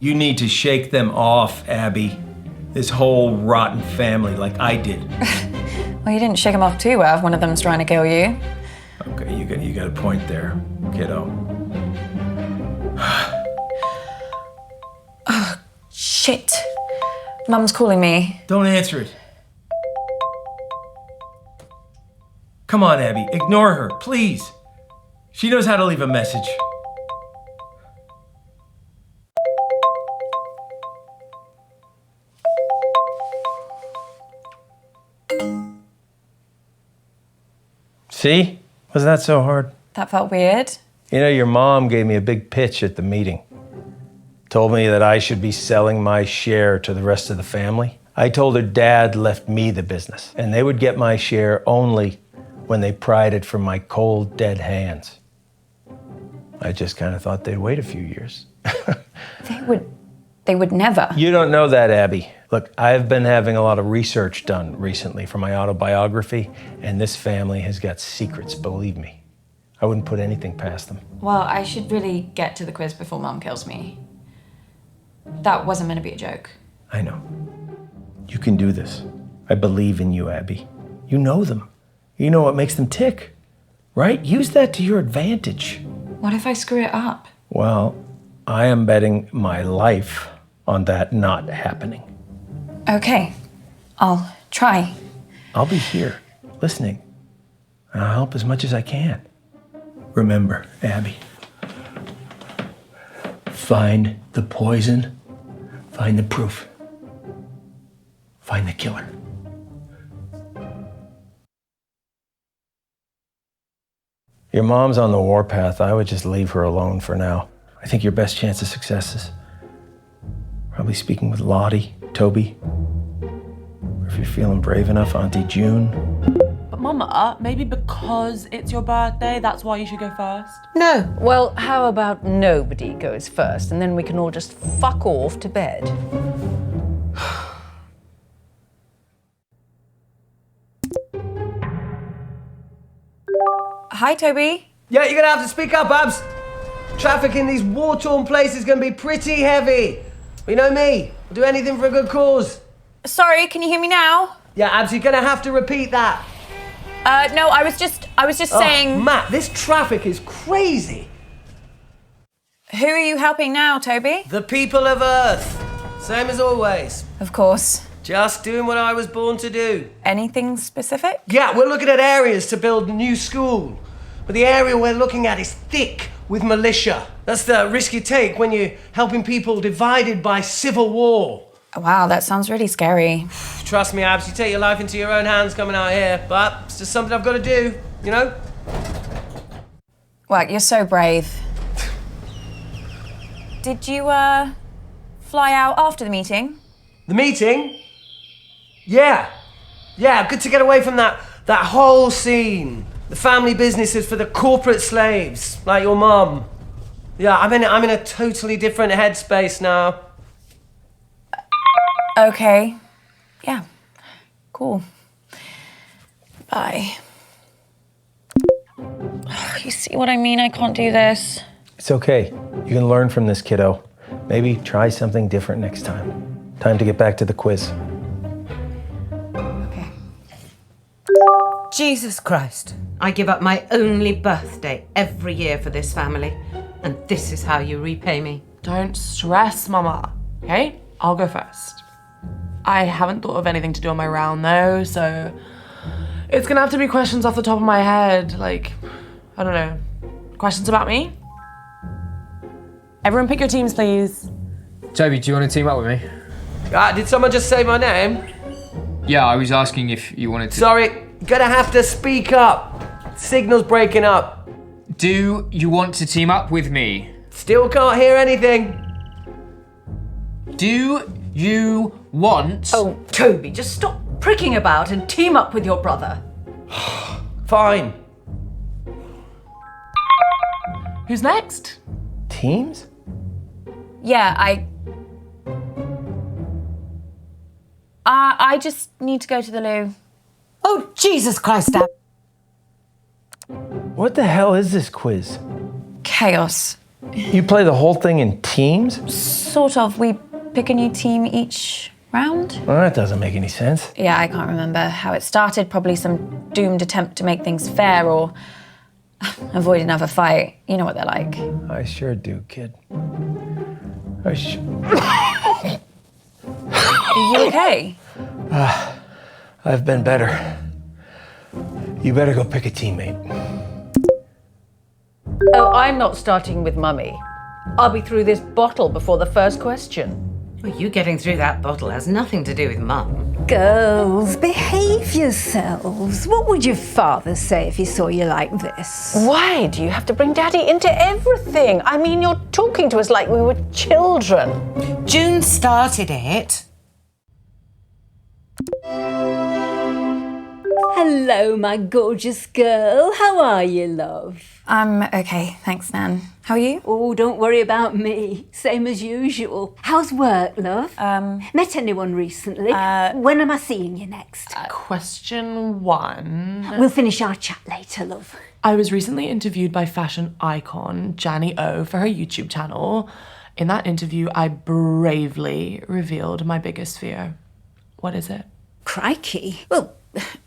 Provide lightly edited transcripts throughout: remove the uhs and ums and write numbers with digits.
You need to shake them off, Abby. This whole rotten family, like I did. Well, you didn't shake them off too well if one of them's trying to kill you. Okay, you got a point there, kiddo. Oh, shit. Mum's calling me. Don't answer it. Come on, Abby, ignore her, please. She knows how to leave a message. See? Was that so hard? That felt weird. You know, your mom gave me a big pitch at the meeting. Told me that I should be selling my share to the rest of the family. I told her Dad left me the business, and they would get my share only when they pried it from my cold, dead hands. I just kind of thought they'd wait a few years. They would never. You don't know that, Abby. Look, I've been having a lot of research done recently for my autobiography, and this family has got secrets, believe me. I wouldn't put anything past them. Well, I should really get to the quiz before Mum kills me. That wasn't meant to be a joke. I know. You can do this. I believe in you, Abby. You know them. You know what makes them tick, right? Use that to your advantage. What if I screw it up? Well, I am betting my life on that not happening. Okay, I'll try. I'll be here, listening. I'll help as much as I can. Remember, Abby, find the poison, find the proof, find the killer. Your mom's on the warpath. I would just leave her alone for now. I think your best chance of success is probably speaking with Lottie, Toby, or if you're feeling brave enough, Auntie June. But Mama, maybe because it's your birthday, that's why you should go first? No. Well, how about nobody goes first, and then we can all just fuck off to bed? Hi, Toby. Yeah, you're gonna have to speak up, Abs. Traffic in these war-torn places is gonna be pretty heavy. But you know me, I'll do anything for a good cause. Sorry, can you hear me now? Yeah, Abs, you're gonna have to repeat that. No, I was just saying... Matt, this traffic is crazy. Who are you helping now, Toby? The people of Earth. Same as always. Of course. Just doing what I was born to do. Anything specific? Yeah, we're looking at areas to build a new school. But the area we're looking at is thick with militia. That's the risk you take when you're helping people divided by civil war. Wow, that sounds really scary. Trust me, Abs, you take your life into your own hands coming out here, but it's just something I've got to do, you know? Well, you're so brave. Did you, fly out after the meeting? The meeting? Yeah, good to get away from that whole scene. The family business is for the corporate slaves, like your mum. Yeah, I'm in a totally different headspace now. Okay. Yeah. Cool. Bye. You see what I mean? I can't do this. It's okay. You can learn from this, kiddo. Maybe try something different next time. Time to get back to the quiz. Okay. Jesus Christ. I give up my only birthday every year for this family, and this is how you repay me. Don't stress, Mama, okay? I'll go first. I haven't thought of anything to do on my round, though, so it's gonna have to be questions off the top of my head, like, I don't know, questions about me? Everyone pick your teams, please. Toby, do you want to team up with me? Did someone just say my name? Yeah, I was asking if you wanted to... Sorry, gonna have to speak up. Signal's breaking up. Do you want to team up with me? Still can't hear anything. Do you want... Oh, Toby, just stop pricking about and team up with your brother. Fine. Who's next? Teams? Yeah, I just need to go to the loo. Oh, Jesus Christ, Dad. What the hell is this quiz? Chaos. You play the whole thing in teams? Sort of. We pick a new team each round. Well, that doesn't make any sense. Yeah, I can't remember how it started. Probably some doomed attempt to make things fair or avoid another fight. You know what they're like. I sure do, kid. Are you okay? I've been better. You better go pick a teammate. Oh, I'm not starting with Mummy. I'll be through this bottle before the first question. Well, you getting through that bottle has nothing to do with Mum. Girls, behave yourselves. What would your father say if he saw you like this? Why do you have to bring Daddy into everything? I mean, you're talking to us like we were children. June started it. Hello, my gorgeous girl. How are you, love? I'm okay, thanks, Nan. How are you? Oh, don't worry about me. Same as usual. How's work, love? Met anyone recently? When am I seeing you next? Question 1. We'll finish our chat later, love. I was recently interviewed by fashion icon Janny O for her YouTube channel. In that interview, I bravely revealed my biggest fear. What is it? Crikey. Well,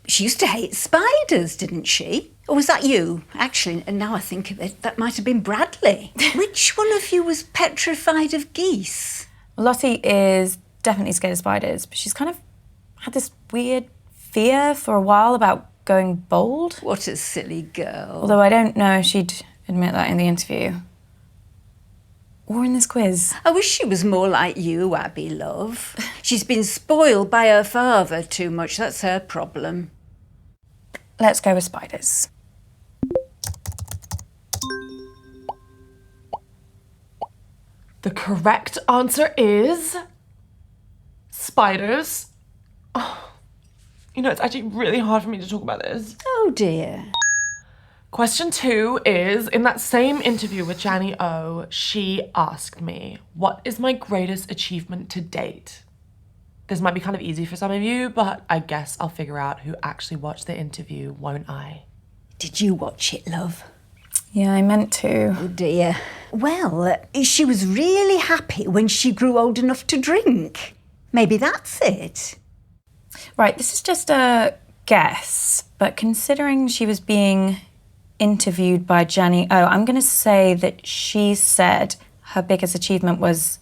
she used to hate spiders, didn't she? Or was that you? Actually, now I think of it, that might have been Bradley. Which one of you was petrified of geese? Lottie is definitely scared of spiders, but she's kind of had this weird fear for a while about going bald. What a silly girl. Although I don't know if she'd admit that in the interview. Or in this quiz. I wish she was more like you, Abby, love. She's been spoiled by her father too much. That's her problem. Let's go with spiders. The correct answer is spiders. Oh, you know, it's actually really hard for me to talk about this. Oh, dear. Question 2 is, in that same interview with Janny O, she asked me, what is my greatest achievement to date? This might be kind of easy for some of you, but I guess I'll figure out who actually watched the interview, won't I? Did you watch it, love? Yeah, I meant to. Oh, dear. Well, she was really happy when she grew old enough to drink. Maybe that's it. Right, this is just a guess, but considering she was being interviewed by Janny O, I'm going to say that she said her biggest achievement was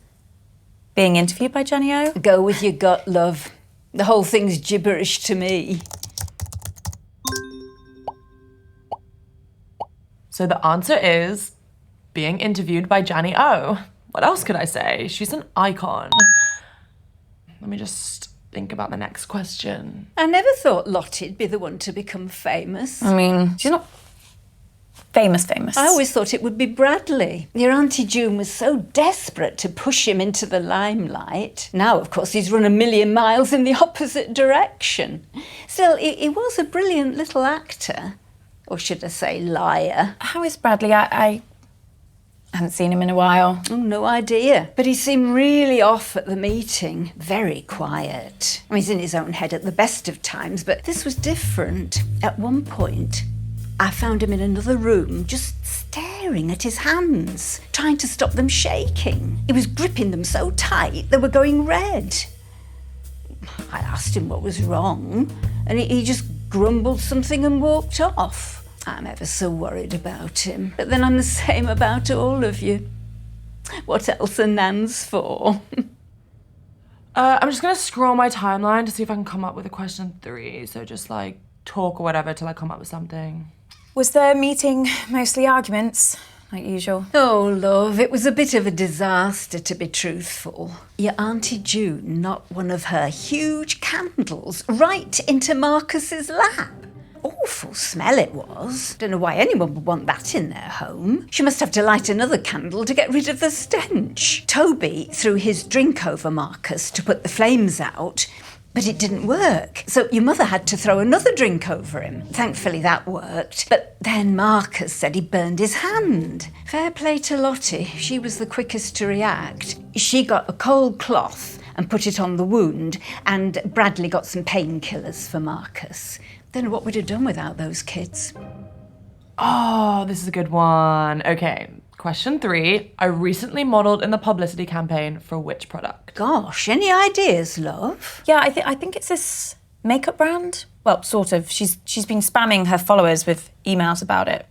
being interviewed by Janny O. Go with your gut, love. The whole thing's gibberish to me. So the answer is being interviewed by Janny O. What else could I say? She's an icon. Let me just think about the next question. I never thought Lottie'd be the one to become famous. I mean, she's not famous. I always thought it would be Bradley. Your Auntie June was so desperate to push him into the limelight. Now, of course, he's run 1,000,000 miles in the opposite direction. Still, he was a brilliant little actor. Or should I say liar? How is Bradley? I haven't seen him in a while. Oh, no idea. But he seemed really off at the meeting. Very quiet. I mean, he's in his own head at the best of times, but this was different. At one point, I found him in another room, just staring at his hands, trying to stop them shaking. He was gripping them so tight they were going red. I asked him what was wrong, and he just grumbled something and walked off. I'm ever so worried about him. But then I'm the same about all of you. What else are Nans for? I'm just going to scroll my timeline to see if I can come up with a question 3. So just like talk or whatever till I come up with something. Was the meeting mostly arguments, like usual? Oh, love, it was a bit of a disaster, to be truthful. Your Auntie June knocked one of her huge candles right into Marcus's lap. Awful smell it was. Don't know why anyone would want that in their home. She must have to light another candle to get rid of the stench. Toby threw his drink over Marcus to put the flames out. But it didn't work. So your mother had to throw another drink over him. Thankfully that worked. But then Marcus said he burned his hand. Fair play to Lottie. She was the quickest to react. She got a cold cloth and put it on the wound, and Bradley got some painkillers for Marcus. Don't know what we'd have done without those kids. Oh, this is a good one. Okay, question 3. I recently modelled in the publicity campaign for which product? Gosh, any ideas, love? Yeah, I think it's this makeup brand. Well, sort of. She's been spamming her followers with emails about it.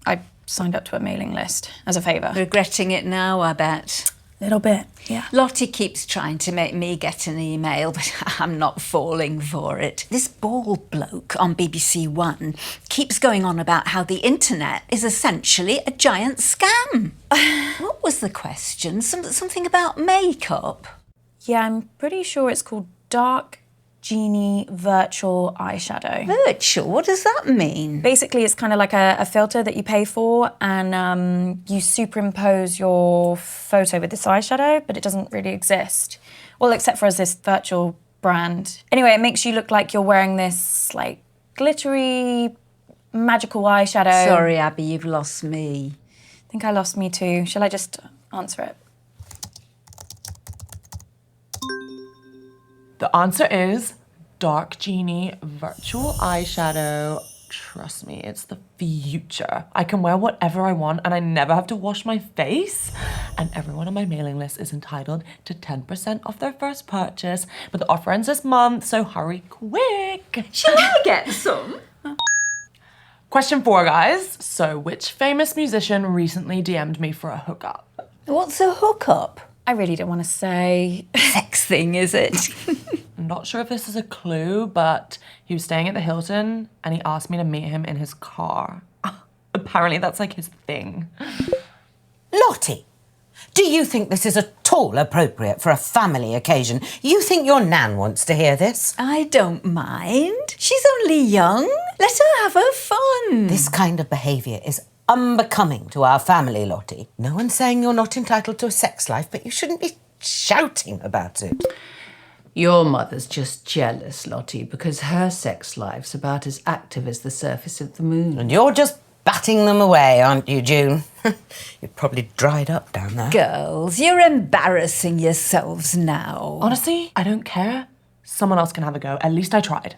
I signed up to a mailing list as a favour. Regretting it now, I bet. Little bit, yeah. Lottie keeps trying to make me get an email, but I'm not falling for it. This bald bloke on BBC One keeps going on about how the internet is essentially a giant scam. What was the question? Something about makeup? Yeah, I'm pretty sure it's called Dark Genie Virtual Eyeshadow. Virtual? What does that mean? Basically, it's kind of like a filter that you pay for, and you superimpose your photo with this eyeshadow, but it doesn't really exist. Well, except for as this virtual brand. Anyway, it makes you look like you're wearing this, like, glittery, magical eyeshadow. Sorry, Abby, you've lost me. I think I lost me too. Shall I just answer it? The answer is Dark Genie Virtual Eyeshadow. Trust me, it's the future. I can wear whatever I want and I never have to wash my face. And everyone on my mailing list is entitled to 10% off their first purchase. But the offer ends this month, so hurry quick. Shall I get some? Question 4, guys. So which famous musician recently DM'd me for a hookup? What's a hookup? I really don't want to say. Sex thing, is it? I'm not sure if this is a clue, but he was staying at the Hilton and he asked me to meet him in his car. Apparently that's like his thing. Lottie, do you think this is at all appropriate for a family occasion? You think your nan wants to hear this? I don't mind. She's only young. Let her have her fun. This kind of behaviour is unbecoming to our family, Lottie. No one's saying you're not entitled to a sex life, but you shouldn't be shouting about it. Your mother's just jealous, Lottie, because her sex life's about as active as the surface of the moon. And you're just batting them away, aren't you, June? You're probably dried up down there. Girls, you're embarrassing yourselves now. Honestly, I don't care. Someone else can have a go. At least I tried.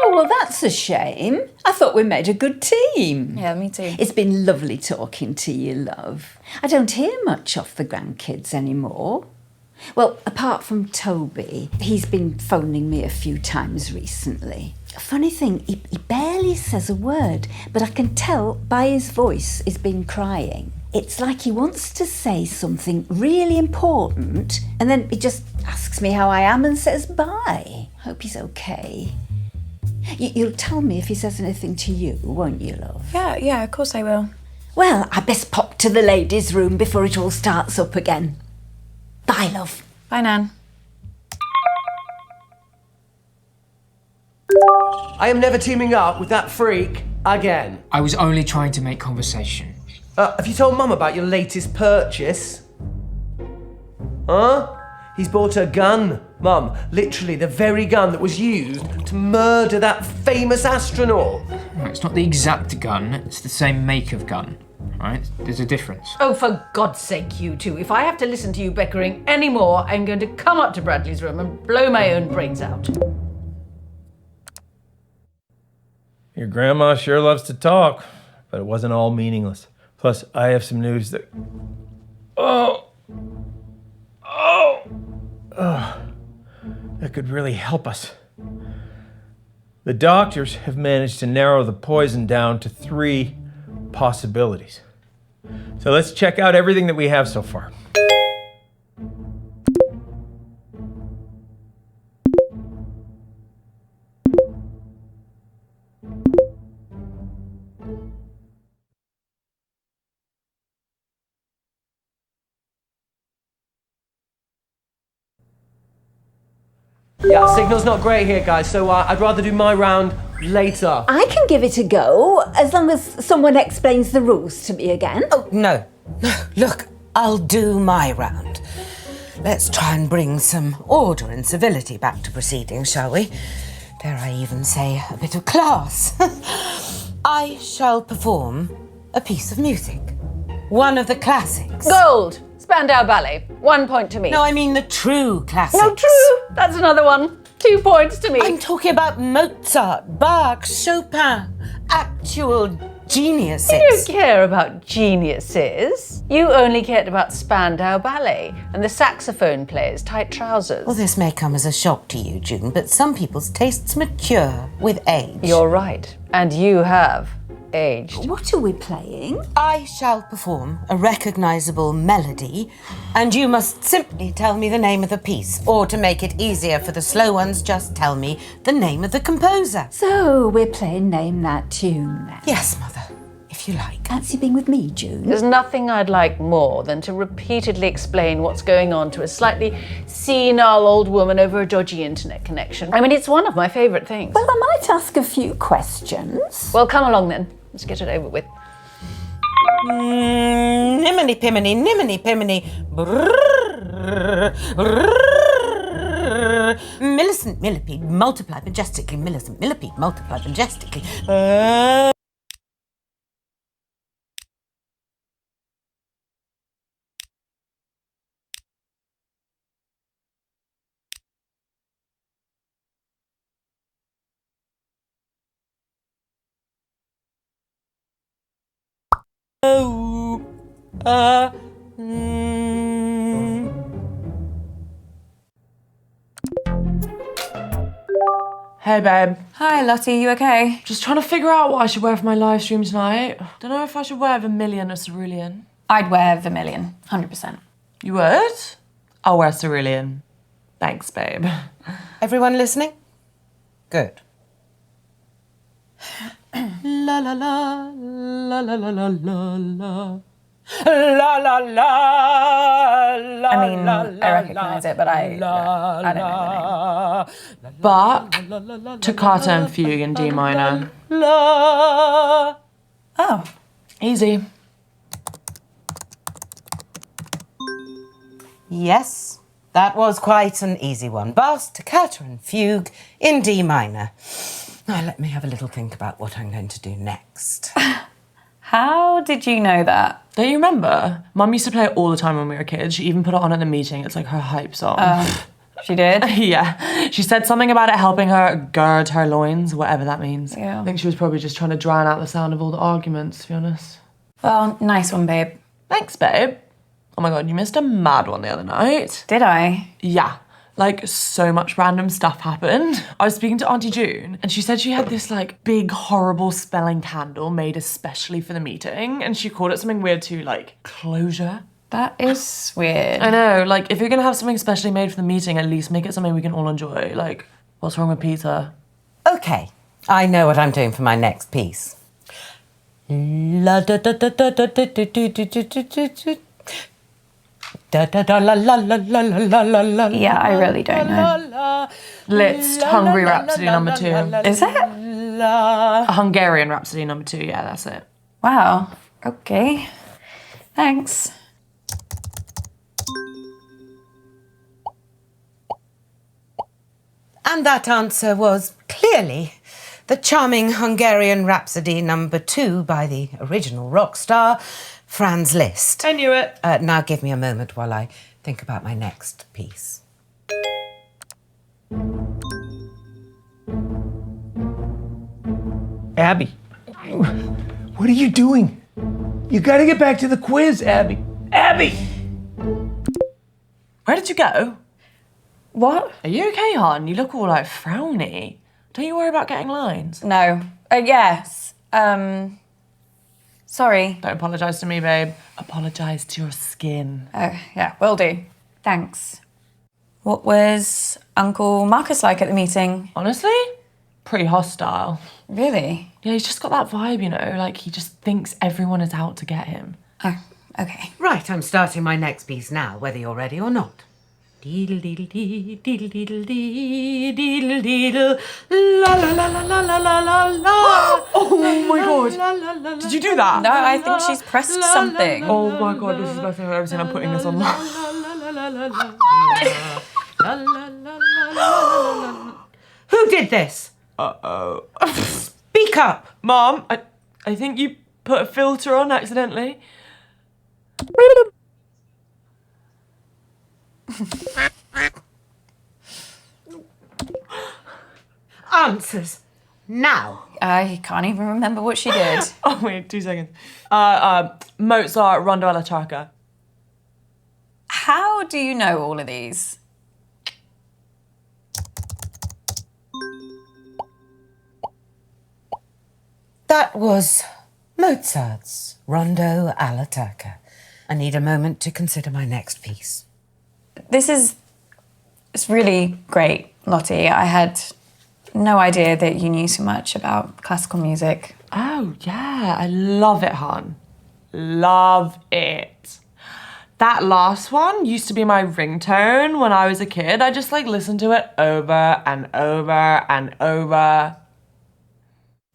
Oh, well, that's a shame. I thought we made a good team. Yeah, me too. It's been lovely talking to you, love. I don't hear much off the grandkids anymore. Well, apart from Toby, he's been phoning me a few times recently. Funny thing, he barely says a word, but I can tell by his voice he's been crying. It's like he wants to say something really important, and then he just asks me how I am and says bye. Hope he's okay. You'll tell me if he says anything to you, won't you, love? Yeah, of course I will. Well, I best pop to the ladies' room before it all starts up again. Bye, love. Bye, Nan. I am never teaming up with that freak again. I was only trying to make conversation. Have you told Mum about your latest purchase? Huh? He's bought a gun, Mum. Literally the very gun that was used to murder that famous astronaut. No, it's not the exact gun, it's the same make of gun, right? There's a difference. Oh, for God's sake, you two. If I have to listen to you bickering anymore, I'm going to come up to Bradley's room and blow my own brains out. Your grandma sure loves to talk, but it wasn't all meaningless. Plus, I have some news that... that could really help us. The doctors have managed to narrow the poison down to 3 possibilities. So let's check out everything that we have so far. Yeah, signal's not great here, guys, so I'd rather do my round later. I can give it a go, as long as someone explains the rules to me again. Oh, no. Look, I'll do my round. let's try and bring some order and civility back to proceedings, shall we? Dare I even say a bit of class? I shall perform a piece of music. One of the classics. Gold! Spandau Ballet. 1 point to me. No, I mean the true classics. No, true. That's another one. 2 points to me. I'm talking about Mozart, Bach, Chopin. Actual geniuses. You don't care about geniuses. You only cared about Spandau Ballet and the saxophone player's tight trousers. Well, this may come as a shock to you, June, but some people's tastes mature with age. You're right. And you have aged. What are we playing? I shall perform a recognisable melody, and you must simply tell me the name of the piece, or to make it easier for the slow ones, just tell me the name of the composer. So we're playing Name That Tune then. Yes, Mother, if you like. Fancy being with me, June? There's nothing I'd like more than to repeatedly explain what's going on to a slightly senile old woman over a dodgy internet connection. I mean, it's one of my favourite things. Well, I might ask a few questions. Well, come along then. Let's get it over with. Niminy piminy, niminy piminy. Millicent millipede, multiply majestically. Millicent millipede, multiply majestically. Hey, babe. Hi, Lottie, you okay? Just trying to figure out what I should wear for my live stream tonight. Don't know if I should wear vermilion or cerulean. I'd wear vermilion, 100%. You would? I'll wear cerulean. Thanks, babe. Everyone listening? Good. La la la la la la la la la. La la la la. I mean, I recognise it, but I don't know the name. Bach, Toccata and Fugue in D minor. La. Oh. Easy. Yes, that was quite an easy one. Bach's Toccata and Fugue in D minor. Now let me have a little think about what I'm going to do next. How did you know that? Don't you remember? Mum used to play it all the time when we were kids. She even put it on at the meeting. It's like her hype song. She did? Yeah. She said something about it helping her gird her loins, whatever that means. Yeah. I think she was probably just trying to drown out the sound of all the arguments, to be honest. Well, nice one, babe. Thanks, babe. Oh my God, you missed a mad one the other night. Did I? Yeah. Like, so much random stuff happened. I was speaking to Auntie June, and she said she had this, like, big, horrible spelling candle made especially for the meeting, and she called it something weird too, like, closure. That is weird. I know, like, if you're gonna have something specially made for the meeting, at least make it something we can all enjoy. Like, what's wrong with pizza? Okay, I know what I'm doing for my next piece. La da da da da da da da da da da. Da da da la la la la la la la. Yeah, I really don't know. Liszt, Hungary Rhapsody number 2. Is it? A Hungarian Rhapsody number 2, yeah, that's it. Wow. Okay. Thanks. And that answer was clearly the charming Hungarian Rhapsody number 2 by the original rock star, Franz Liszt. I knew it. Now give me a moment while I think about my next piece. Abby, what are you doing? You gotta get back to the quiz, Abby. Abby! Where did you go? What? Are you okay, hon? You look all like frowny. Don't you worry about getting lines. No. Yes. Sorry. Don't apologise to me, babe. Apologise to your skin. Oh, yeah, will do. Thanks. What was Uncle Marcus like at the meeting? Honestly, pretty hostile. Really? Yeah, he's just got that vibe, you know, like he just thinks everyone is out to get him. Oh, okay. Right, I'm starting my next piece now, whether you're ready or not. Deedle deedle dee, deedle deedle dee, deedle deedle, la la la la la la la la la. Oh my God! Did you do that? No, I think she's pressed something. Oh my God, this is the best thing I've ever seen. I'm putting this online. la la la la la la la. Who did this? Uh-oh. Speak up! Mom, I think you put a filter on accidentally. Answers. Now. I can't even remember what she did. Oh wait, 2 seconds. Mozart, Rondo alla Turca. How do you know all of these? That was Mozart's Rondo alla Turca. I need a moment to consider my next piece. It's really great, Lottie. I had no idea that you knew so much about classical music. Oh yeah, I love it, hon. Love it. That last one used to be my ringtone when I was a kid. I just listened to it over and over and over.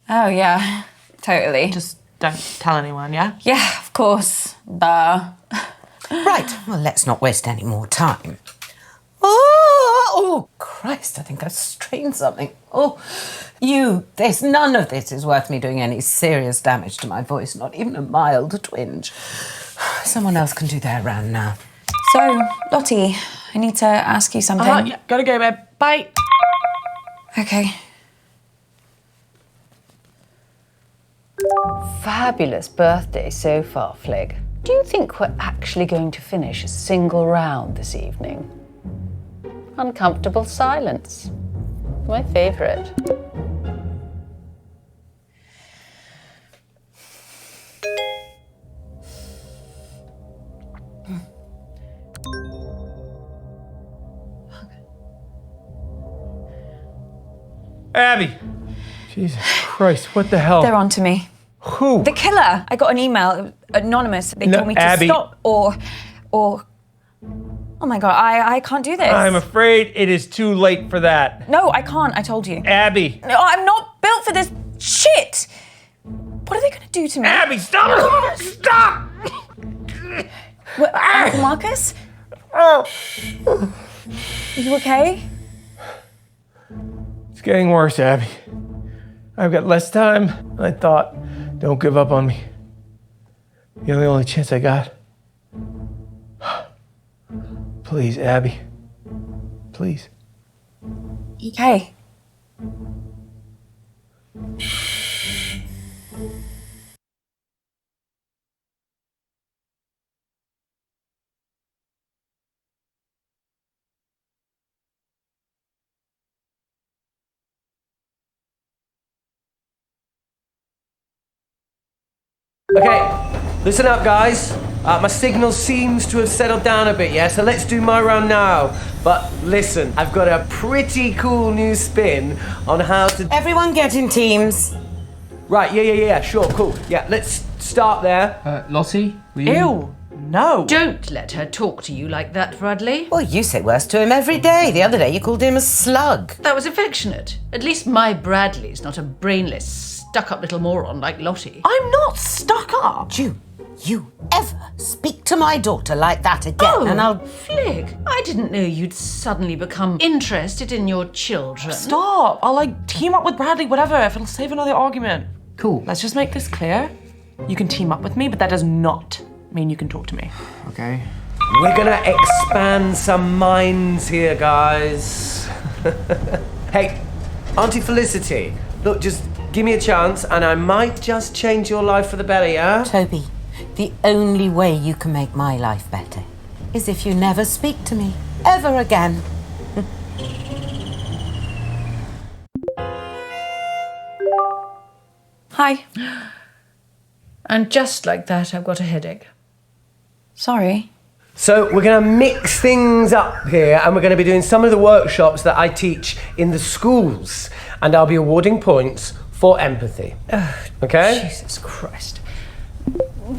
Oh yeah, totally. Just don't tell anyone, yeah? Yeah, of course. Duh. Right, well, let's not waste any more time. Oh, Christ, I think I've strained something. There's none of this is worth me doing any serious damage to my voice, not even a mild twinge. Someone else can do their round now. So, Lottie, I need to ask you something. Yeah, gotta go, babe. Bye. Okay. Fabulous birthday so far, Flig. Do you think we're actually going to finish a single round this evening? Uncomfortable silence. My favourite. Abby! Jesus Christ, what the hell? They're on to me. Who? The killer. I got an email, anonymous. They told me to Abby. stop or... Oh my God, I can't do this. I'm afraid it is too late for that. No, I can't, I told you. Abby! No, I'm not built for this shit! What are they gonna do to me? Abby, stop! Stop! What, Onkel Marcus? Oh. Are you okay? It's getting worse, Abby. I've got less time than I thought. Don't give up on me. You're the only chance I got. Please, Abby. Please. Okay. Okay, listen up, guys. My signal seems to have settled down a bit, yeah? So let's do my round now. But listen, I've got a pretty cool new spin on how to... Everyone get in teams. Right, yeah, sure, cool. Yeah, let's start there. Lottie, will you? Ew, no. Don't let her talk to you like that, Bradley. Well, you say worse to him every day. The other day you called him a slug. That was affectionate. At least my Bradley's not a brainless, stuck-up little moron like Lottie. I'm not stuck up. You ever speak to my daughter like that again, and I'll... Flig, I didn't know you'd suddenly become interested in your children. Stop. I'll team up with Bradley, whatever, if it'll save another argument. Cool. Let's just make this clear. You can team up with me, but that does not mean you can talk to me. Okay. We're gonna expand some minds here, guys. Hey, Auntie Felicity, look, just give me a chance and I might just change your life for the better, yeah? Toby, the only way you can make my life better is if you never speak to me ever again. Hi. And just like that, I've got a headache. Sorry. So we're gonna mix things up here and we're gonna be doing some of the workshops that I teach in the schools and I'll be awarding points for empathy. Okay? Jesus Christ.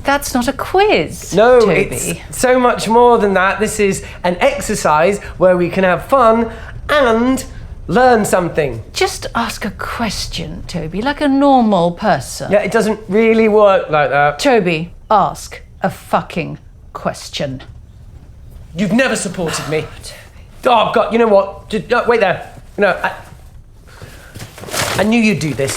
That's not a quiz, No, Toby. it's so much more than that. This is an exercise where we can have fun and learn something. Just ask a question, Toby, like a normal person. Yeah, it doesn't really work like that. Toby, ask a fucking question. You've never supported me. Oh, God, you know what? Just, wait there. I knew you'd do this.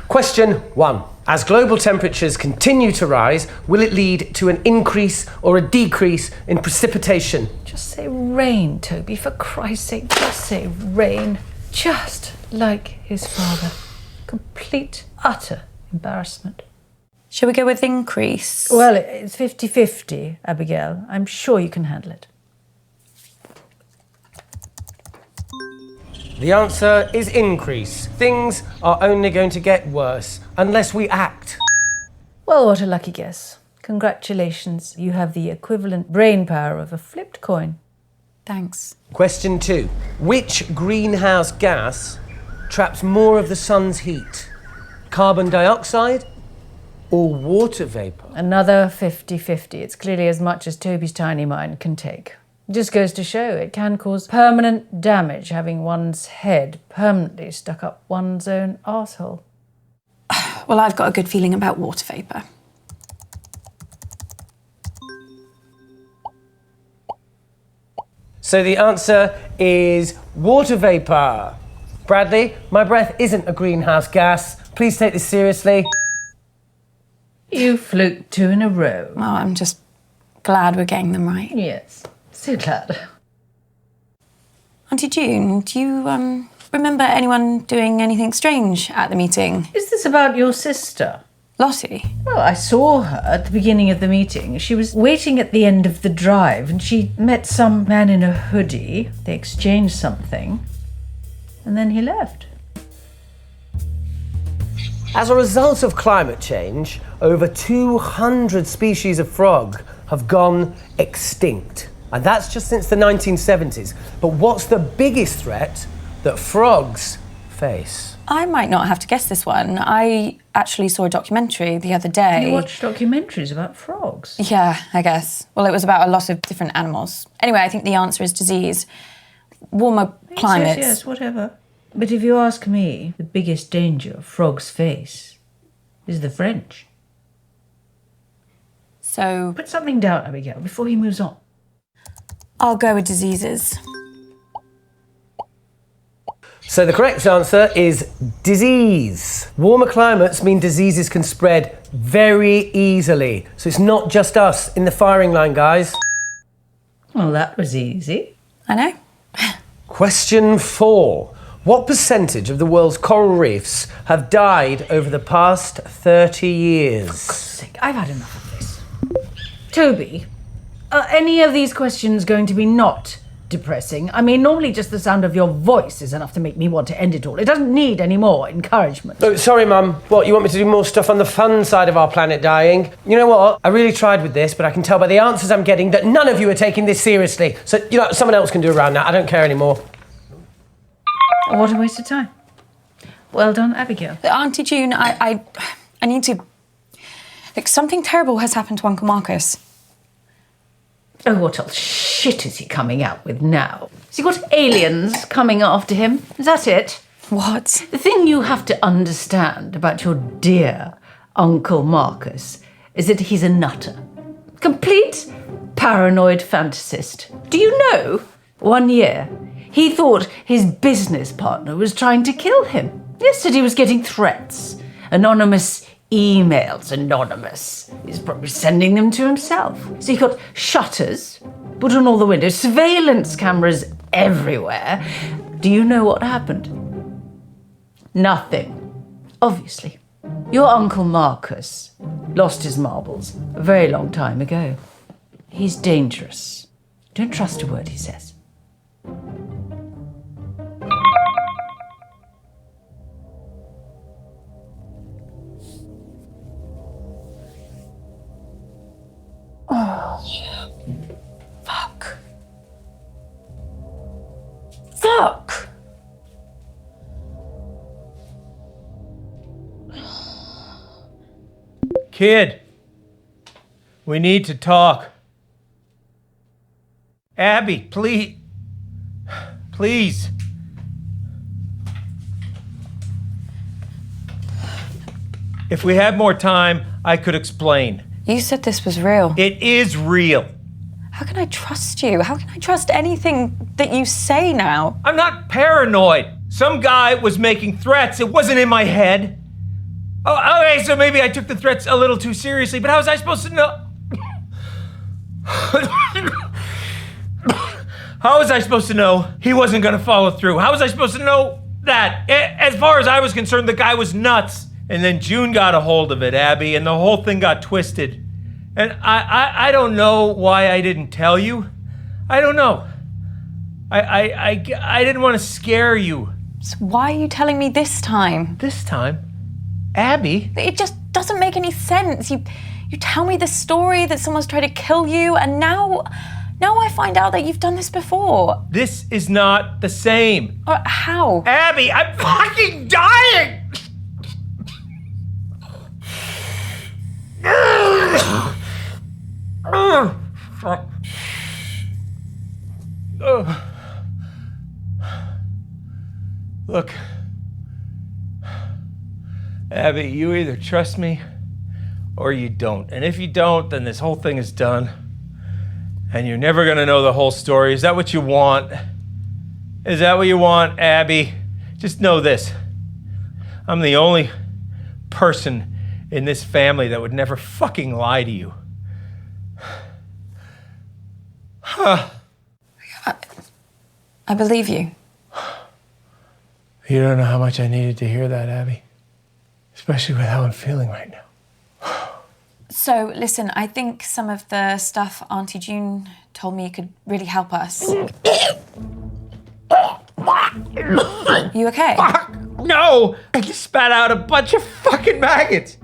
Question 1. As global temperatures continue to rise, will it lead to an increase or a decrease in precipitation? Just say rain, Toby, for Christ's sake, just say rain. Just like his father. Complete, utter embarrassment. Shall we go with increase? Well, it's 50-50, Abigail. I'm sure you can handle it. The answer is increase. Things are only going to get worse unless we act. Well, what a lucky guess. Congratulations. You have the equivalent brain power of a flipped coin. Thanks. Question 2. Which greenhouse gas traps more of the sun's heat? Carbon dioxide or water vapour? Another 50-50. It's clearly as much as Toby's tiny mind can take. It just goes to show it can cause permanent damage having one's head permanently stuck up one's own arsehole. Well, I've got a good feeling about water vapour. So the answer is water vapour. Bradley, my breath isn't a greenhouse gas. Please take this seriously. You fluked 2 in a row. Oh, I'm just glad we're getting them right. Yes, so glad. Auntie June, do you remember anyone doing anything strange at the meeting? Is this about your sister? Lottie? Well, I saw her at the beginning of the meeting. She was waiting at the end of the drive and she met some man in a hoodie. They exchanged something and then he left. As a result of climate change, over 200 species of frog have gone extinct. And that's just since the 1970s. But what's the biggest threat that frogs face? I might not have to guess this one. I actually saw a documentary the other day. You watch documentaries about frogs? Yeah, I guess. Well, it was about a lot of different animals. Anyway, I think the answer is disease. Warmer climates. Yes, whatever. But if you ask me, the biggest danger frogs face is the French. So Put something down, Abigail, before he moves on. I'll go with diseases. So the correct answer is disease. Warmer climates mean diseases can spread very easily. So it's not just us in the firing line, guys. Well, that was easy. I know. Question 4. What percentage of the world's coral reefs have died over the past 30 years? I've had enough of this. Toby, are any of these questions going to be not depressing? I mean, normally just the sound of your voice is enough to make me want to end it all. It doesn't need any more encouragement. Oh, sorry, Mum. What, you want me to do more stuff on the fun side of our planet dying? You know what? I really tried with this, but I can tell by the answers I'm getting that none of you are taking this seriously. So, someone else can do around that. I don't care anymore. What a waste of time. Well done, Abigail. Auntie June, I need to... Like, something terrible has happened to Onkel Marcus. Oh, what else shit is he coming out with now? Has he got aliens coming after him? Is that it? What? The thing you have to understand about your dear Onkel Marcus is that he's a nutter. Complete paranoid fantasist. Do you know, 1 year, he thought his business partner was trying to kill him. Yesterday he was getting threats. Anonymous emails, anonymous. He's probably sending them to himself. So he got shutters put on all the windows, surveillance cameras everywhere. Do you know what happened? Nothing. Obviously. Your Onkel Marcus lost his marbles a very long time ago. He's dangerous. Don't trust a word he says. Fuck. Fuck! Kid, we need to talk. Abby, please. Please. If we had more time, I could explain. You said this was real. It is real. How can I trust you? How can I trust anything that you say now? I'm not paranoid. Some guy was making threats. It wasn't in my head. Oh, okay, so maybe I took the threats a little too seriously, but how was I supposed to know? How was I supposed to know he wasn't gonna follow through? How was I supposed to know that? As far as I was concerned, the guy was nuts. And then June got a hold of it, Abby, and the whole thing got twisted. And I don't know why I didn't tell you. I don't know. I didn't want to scare you. So why are you telling me this time? This time? Abby? It just doesn't make any sense. You tell me the story that someone's tried to kill you, and now I find out that you've done this before. This is not the same. How? Abby, I'm fucking dying! Look, Abby, you either trust me or you don't. And if you don't, then this whole thing is done. And you're never gonna know the whole story. Is that what you want? Is that what you want, Abby? Just know this. I'm the only person in this family that would never fucking lie to you. I believe you. You don't know how much I needed to hear that, Abby. Especially with how I'm feeling right now. So, listen, I think some of the stuff Auntie June told me could really help us. You okay? Fuck! No! I just spat out a bunch of fucking maggots!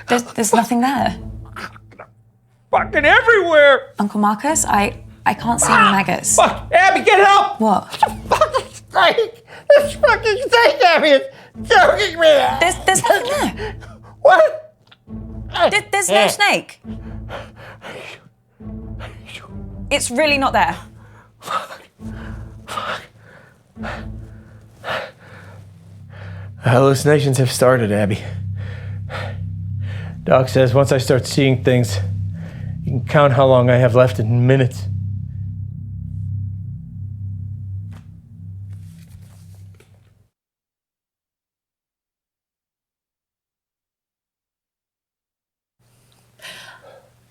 There's nothing there. Fucking everywhere! Uncle Marcus, I can't see any maggots. Fuck! Abby, get help! What? Fucking snake! This fucking snake, Abby, is choking me! There's nothing there. What? There's no snake. It's really not there. Fuck. Hallucinations have started, Abby. Doc says once I start seeing things, you can count how long I have left in minutes.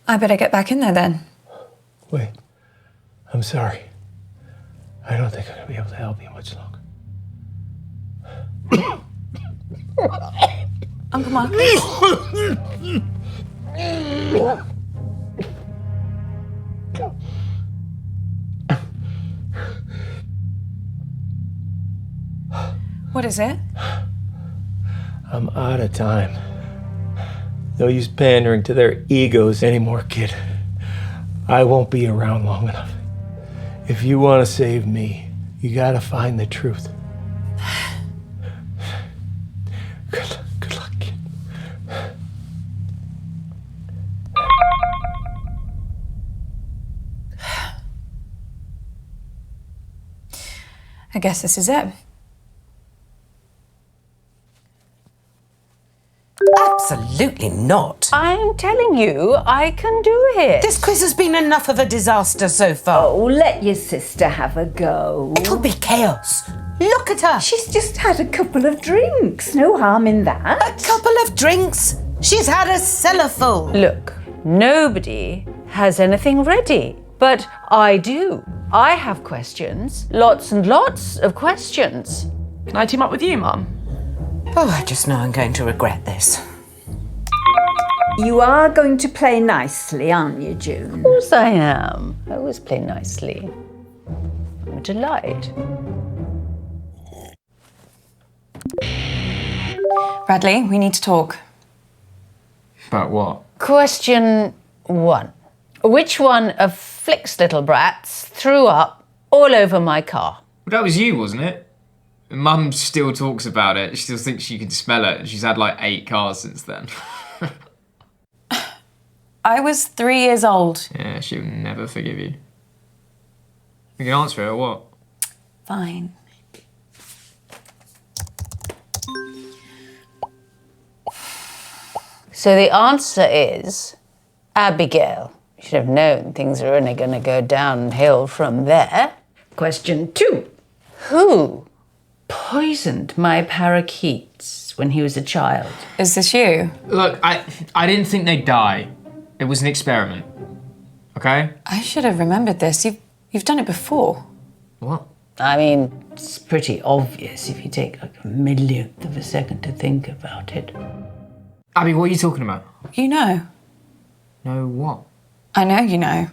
I better get back in there then. Wait, I'm sorry. I don't think I'm gonna be able to help you much longer. Uncle Marcus? What is it? I'm out of time. No use pandering to their egos anymore, kid. I won't be around long enough. If you want to save me, you gotta find the truth. Good luck, kid. I guess this is it. Absolutely not. I'm telling you, I can do it. This quiz has been enough of a disaster so far. Oh, let your sister have a go. It'll be chaos. Look at her. She's just had a couple of drinks. No harm in that. A couple of drinks. She's had a cellar full. Look, nobody has anything ready, but I do. I have questions, lots and lots of questions. Can I team up with you, Mum? Oh, I just know I'm going to regret this. You are going to play nicely, aren't you, June? Of course I am. I always play nicely. I'm a delight. Bradley, we need to talk. About what? Question 1. Which one of Flick's little brats threw up all over my car? Well, that was you, wasn't it? Mum still talks about it. She still thinks she can smell it. She's had like 8 cars since then. I was 3 years old. Yeah, she'll never forgive you. You can answer it or what? Fine. So the answer is Abigail. You should have known things are only going to go downhill from there. Question 2. Who? Poisoned my parakeets when he was a child. Is this you? Look, I didn't think they'd die. It was an experiment. Okay? I should have remembered this. You've done it before. What? I mean, It's pretty obvious if you take like a millionth of a second to think about it. Abby, what are you talking about? You know. No, what? I know you know.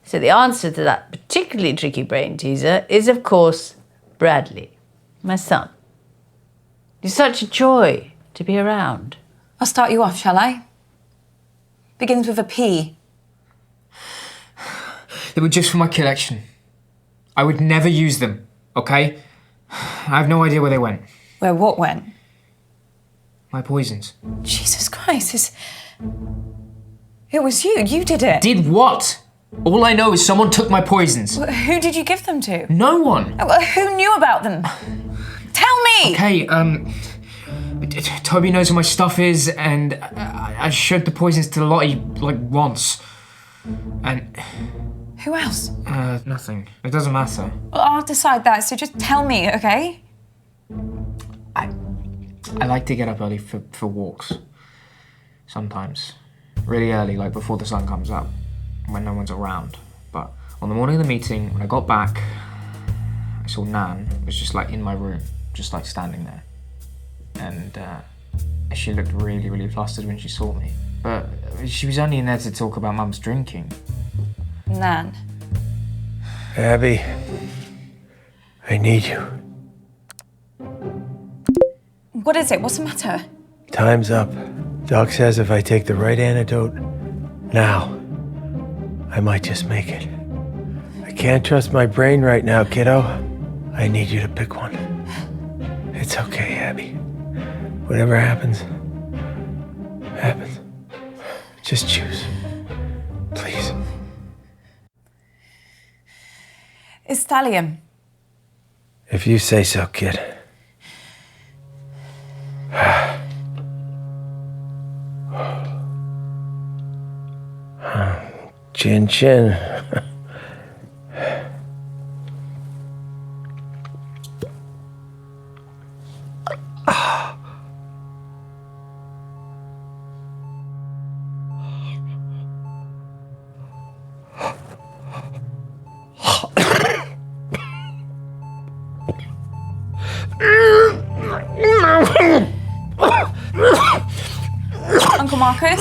So the answer to that particularly tricky brain teaser is, of course, Bradley, my son. He's such a joy to be around. I'll start you off, shall I? Begins with a P. They were just for my collection. I would never use them, okay? I have no idea where they went. Where what went? My poisons. Jesus Christ, it was you. You did it. Did what? All I know is someone took my poisons. Who did you give them to? No one. Who knew about them? Tell me! Okay, Toby knows where my stuff is, and I showed the poisons to Lottie, like, once. And... Who else? Nothing. It doesn't matter. Well, I'll decide that, so just tell me, okay? I like to get up early for walks. Sometimes. Really early, like before the sun comes up, when no one's around. But on the morning of the meeting, when I got back, I saw Nan was just like in my room, just like standing there. And she looked really, really flustered when she saw me. But she was only in there to talk about Mum's drinking. Nan. Abby, I need you. What is it? What's the matter? Time's up. Doc says if I take the right antidote now, I might just make it. I can't trust my brain right now, kiddo. I need you to pick one. It's okay, Abby. Whatever happens, happens. Just choose. Please. It's thallium. If you say so, kid. Chin chin. Uncle Marcus?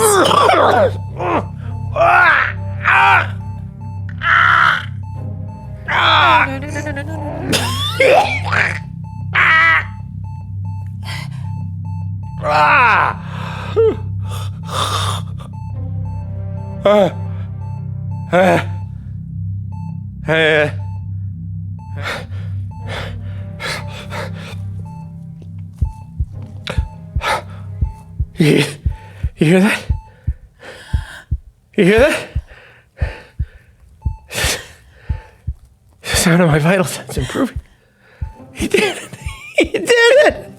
You hear that? You hear that? The sound of my vital signs improving. He did it. He did it.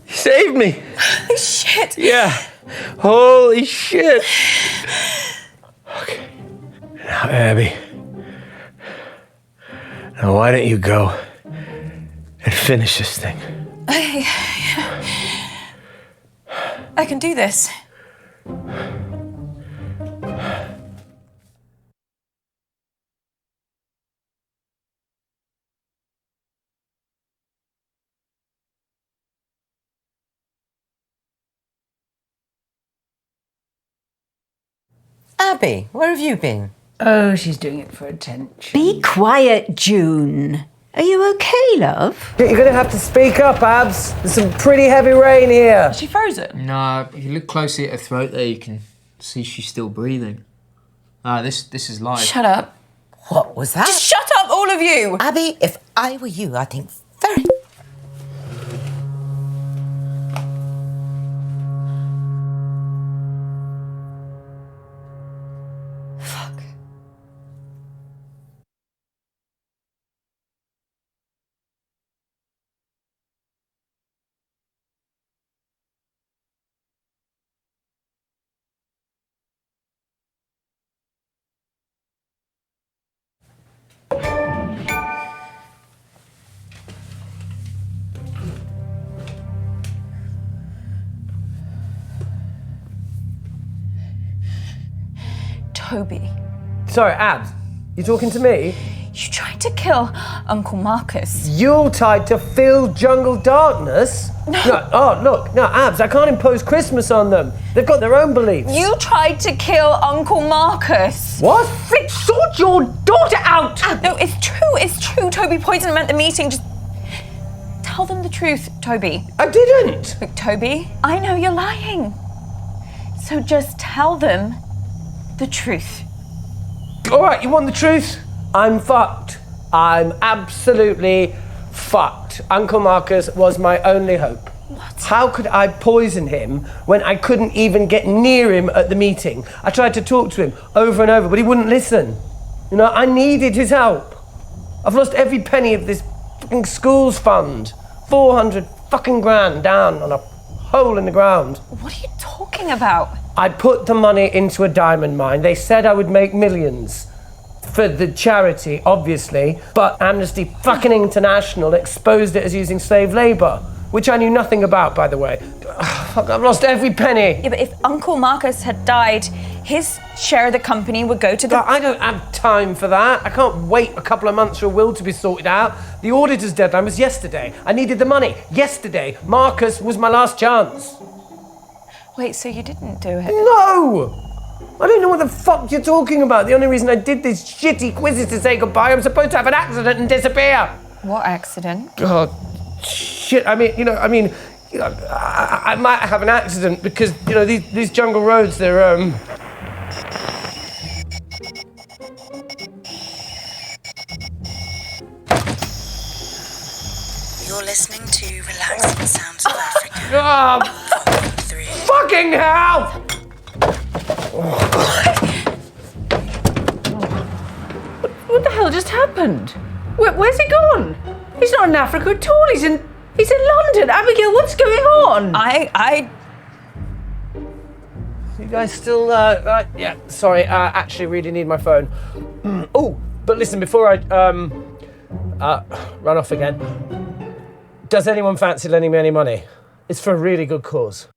He saved me. Holy shit! Yeah. Holy shit. Okay. Now, Abby. Now, why don't you go and finish this thing? I can do this. Abby, where have you been? Oh, she's doing it for attention. Be quiet, June. Are you okay, love? You're gonna have to speak up, Abs. There's some pretty heavy rain here. Is she frozen? No, if you look closely at her throat there, you can see she's still breathing. This is live. Shut up. What was that? Just shut up, all of you! Abby, if I were you, I'd think very... Toby, Sorry, Abs, you talking to me? you tried to kill Uncle Marcus. Yuletide to fill jungle darkness? No. Oh, look, no, Abs, I can't impose Christmas on them. They've got their own beliefs. You tried to kill Uncle Marcus. What? Flick, sort your daughter out! No, it's true. Toby poisoned them at the meeting. Just tell them the truth, Toby. I didn't! Look, Toby, I know you're lying. So just tell them the truth. All right, you want the truth? I'm fucked. I'm absolutely fucked. Uncle Marcus was my only hope. What? How could I poison him when I couldn't even get near him at the meeting? I tried to talk to him over and over, but he wouldn't listen. You know, I needed his help. I've lost every penny of this fucking school's fund. 400 fucking grand down on a hole in the ground. What are you talking about? I put the money into a diamond mine. They said I would make millions. For the charity, obviously, but Amnesty fucking International exposed it as using slave labour, which I knew nothing about, by the way. Fuck, I've lost every penny. Yeah, but if Uncle Marcus had died, his share of the company would go to the... But I don't have time for that. I can't wait a couple of months for a will to be sorted out. The auditor's deadline was yesterday. I needed the money yesterday. Marcus was my last chance. Wait, so you didn't do it? No! I don't know what the fuck you're talking about. The only reason I did these shitty quizzes to say goodbye, I'm supposed to have an accident and disappear. What accident? God, shit. I might have an accident because, these jungle roads, they're, You're listening to Relaxing Sounds of Africa. Oh, fucking hell! What the hell just happened? Where's he gone? He's not in Africa at all. He's in London. Abigail, what's going on? You guys still, yeah, sorry, actually really need my phone. Oh, but listen, before I, run off again, does anyone fancy lending me any money? It's for a really good cause.